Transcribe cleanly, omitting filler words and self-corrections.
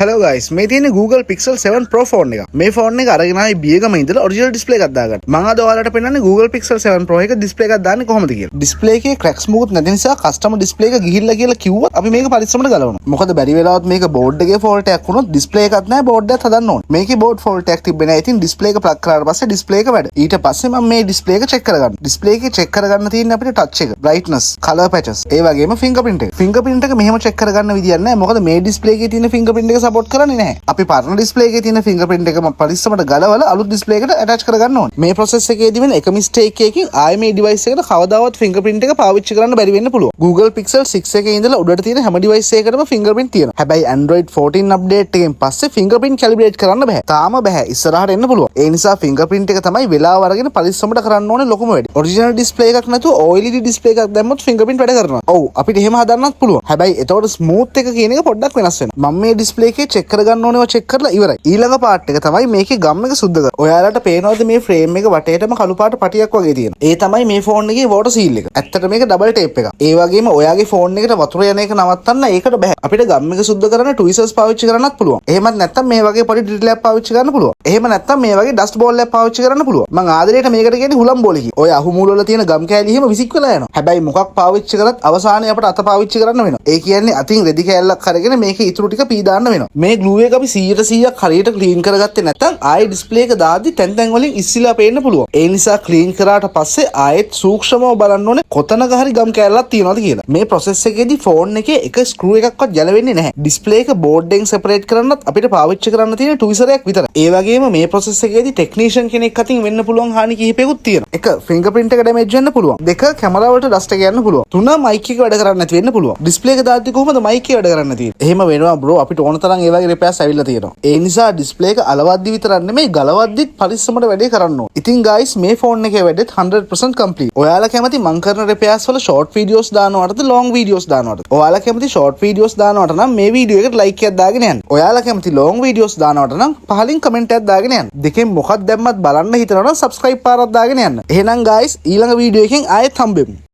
Hello guys, මේ තියෙන්නේ Google Pixel 7 Pro phone එක. මේ phone එක අරගෙන ආයි බියගම ඉඳලා original display එකක් දාගන්න. මම අද ඔයාලට පෙන්නන්නේ Google Pixel 7 Pro එක display එකක් දාන්නේ කොහොමද කියලා. display එකේ cracks මොකුත් නැති නිසා customer display එක ගිහිල්ලා කියලා කිව්වොත් අපි මේක පරිස්සමට ගලවනවා. මොකද බැරි වෙලාවත් මේක board එකේ fault එකක් වුණොත් display එකක් නැහැ board එකත් හදන්න ඕනේ. මේකේ board fault එකක් තිබ්බේ නැහැ. ඉතින් display එක plug කරාට පස්සේ display එක වැඩ. ඊට පස්සේ මම මේ display එක check කරගන්න. display එකේ check කරගන්න තියෙන්නේ අපිට touch එක, brightness, color patches, ඒ වගේම fingerprint එක. fingerprint එක මෙහෙම check කරගන්න විදියක් නැහැ. මොකද මේ display එකේ තියෙන fingerprint එක support කරන්නේ නැහැ. අපි පරණ ඩිස්ප්ලේ එකේ තියෙන ෆින්ගර්ප්‍රින්ට් එකම පරිස්සමට ගලවලා අලුත් ඩිස්ප්ලේ එකට ඇටච් කරගන්න ඕනේ. මේ process එකේදී වෙන එක mistake එකකින් ආයේ මේ device එකට කවදාවත් fingerprint එක පාවිච්චි කරන්න බැරි වෙන්න පුළුවන්. Google Pixel 6 එකේ ඉඳලා උඩට තියෙන හැම device එකකටම fingerprint තියෙනවා. හැබැයි Android 14 update එකෙන් පස්සේ fingerprint calibrate කරන්න බෑ. තාම බෑ. ඉස්සරහට එන්න පුළුවන්. ඒ නිසා fingerprint එක තමයි වෙලාව අරගෙන පරිස්සමට කරන්න ඕනේ ලොකුම වැඩේ. original display එකක් නැතුව OLED display එකක් දැම්මොත් fingerprint වැඩ කරනවා. ඔව් අපිට එහෙම හදන්නත් පුළුවන්. හැබැයි එතකොට smooth එක කියන එක පොඩ්ඩක් වෙනස් වෙනවා. මම මේ display එකේ check කරගන්න ඕනේ චෙක් කරලා ඉවරයි. ඊළඟ පාර්ට් එක තමයි මේකේ ගම් එක සුද්ධ කරන. ඔයාලට පේනවද මේ ෆ්‍රේම් එක වටේටම කළු පාට පටියක් වගේ තියෙනවා. ඒ තමයි මේ ෆෝන් එකේ වෝටර් සීල් එක. ඇත්තට මේක ඩබල් ටේප් එකක්. ඒ වගේම ඔයාගේ ෆෝන් එකට වතුර යන එක නවත්තන්න ඒකට බෑ. අපිට ගම් එක සුද්ධ කරන්න tweezers පාවිච්චි කරන්නත් පුළුවන්. එහෙමත් නැත්නම් මේ වගේ පොඩි ඩ්‍රිල් එකක් පාවිච්චි කරන්න පුළුවන්. එහෙම නැත්නම් මේ වගේ ඩස්ට් බෝල් එකක් පාවිච්චි කරන්න පුළුවන්. මම ආදරේට මේකට කියන්නේ හුලම් බෝල කිය. ඔය අහු මූල වල තියෙන ගම් කෑලි එහෙම විසික් වෙලා යනවා. හැබැයි මොකක් පාවිච්චි කරත් අවසානයේ අපිට අත පාවිච්චි කරන්න වෙනවා. ඒ කියන්නේ අතින් රෙදි කෑල්ලක් අරගෙන මේකේ ඉතුරු ටික පී දාන්න වෙනවා. මේ glue එක අපි 100% හරියට ක්ලීන් කරගත්තේ නැත්නම් ආයේ ඩිස්ප්ලේ එක දාද්දි තැන් වලින් ඉස්සිලා පේන්න පුළුවන්. ඒ නිසා ක්ලීන් කරාට පස්සේ ආයෙත් සූක්ෂමව බලන්න ඕනේ කොතනක හරි ගම් කෑල්ලක් තියෙනවද කියලා. මේ process එකේදී ෆෝන් එකේ එක ස්ක්‍රූ එකක්වත් ගැලවෙන්නේ නැහැ. ඩිස්ප්ලේ එක බෝඩ් එකෙන් සෙපරේට් කරන්නත් අපිට පාවිච්චි කරන්න තියෙන tweezer එකක් විතරයි. ඒ වගේම මේ process එකේදී ටෙක්නීෂියන් කෙනෙක් අතින් වෙන්න පුළුවන් හානි කිහිපයකුත් තියෙනවා. එක fingerprint එක damage වෙන්න පුළුවන්. දෙක කැමරා වලට dust එක යන්න පුළුවන්. තුන mic එක වැඩ කරන්නේ නැති වෙන්න පුළුවන්. ඩිස්ප්ලේ එක දාද්දි කොහොමද mic එක වැඩ කරන්නේ තියෙන්නේ? එහෙම වෙනවා bro. අපිට ඕන තරම් ඒ වගේ repairs ඇවිල්ලා තියෙනවා. ඒ නිසා ඩිස්ප්ලේ එක අලවද්දි විතරක් නෙමෙයි ගලවද්දිත් පරිස්සමට වැඩේ කරන්න ඕනේ. ඉතින් guys මේ ෆෝන් එකේ වැඩෙත් 100% complete. ඔයාලා කැමති මං කරන repairs වල short videos දානවටද long videos දානවටද? ඔයාලා කැමති short videos දානවට නම් මේ වීඩියෝ එකට like එකක් දාගෙන යන්න. ඔයාලා කැමති long videos දානවට නම් පහලින් comment එකක් දාගෙන යන්න. දෙකෙන් මොකක් දැම්මත් බලන්න හිතනවා නම් subscribe පාරක් දාගෙන යන්න. එහෙනම් guys ඊළඟ වීඩියෝ එකෙන් ආයෙත් හම්බෙමු.